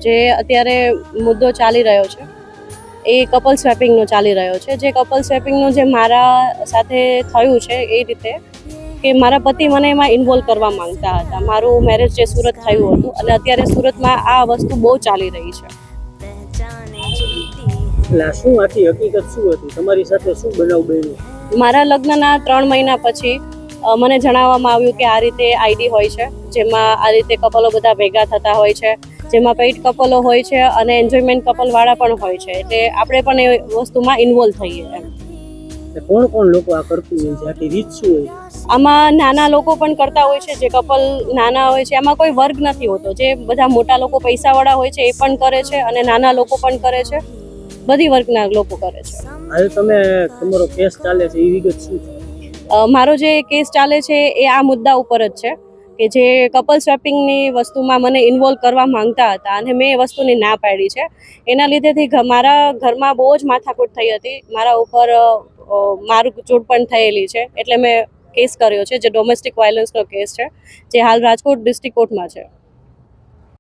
જે અત્યારે મુદ્દો ચાલી રહ્યો છે એ કપલ સ્વેપિંગનો ચાલી રહ્યો છે. જે કપલ સ્વેપિંગનો જે મારા સાથે થયું છે એ રીતે કે મારા પતિ મને એમાં ઇન્વોલ્વ કરવા માંગતા હતા. મારું મેરેજ જે સુરત થયું હતું અને અત્યારે સુરતમાં આ વસ્તુ બહુ ચાલી રહી છે. એટલે શું આખી હકીકત શું હતી, તમારી સાથે શું બનાવ બન્યો? મારા લગ્નના 3 મહિના પછી મને જણાવવામાં આવ્યું કે આ રીતે આઈડી હોય છે, જેમાં આ રીતે કપલો બધા ભેગા થતા હોય છે, જેમાં પેઇડ કપલો હોય છે અને એન્જોયમેન્ટ કપલવાળા પણ હોય છે. એટલે આપણે પણ એ વસ્તુમાં ઇન્વોલ્વ થઈએ એમ. કોણ કોણ લોકો આ કરતું હોય છે, આખી રીત શું હોય? આમાં નાના લોકો પણ કરતા હોય છે. જે કપલ નાના હોય છે એમાં કોઈ વર્ગ નથી હોતો. જે બધા મોટા લોકો પૈસાવાળા હોય છે એ પણ કરે છે અને નાના લોકો પણ કરે છે. બધી વર્ગના લોકો કરે છે. હવે તમારો કેસ ચાલે છે એ વિગત શું છે? મારો જે કેસ ચાલે છે એ આ મુદ્દા ઉપર જ છે કે જે કપલ સ્વેપિંગની વસ્તુમાં મને ઇન્વોલ્વ કરવા માંગતા હતા અને મેં એ વસ્તુની ના પાડી છે. એના લીધેથી મારા ઘરમાં બહુ જ માથાકૂટ થઈ હતી. મારા ઉપર મારઝૂડ પણ થયેલી છે. એટલે મેં કેસ કર્યો છે, જે ડોમેસ્ટિક વાયલન્સનો કેસ છે, જે હાલ રાજકોટ ડિસ્ટ્રિક્ટ કોર્ટમાં છે.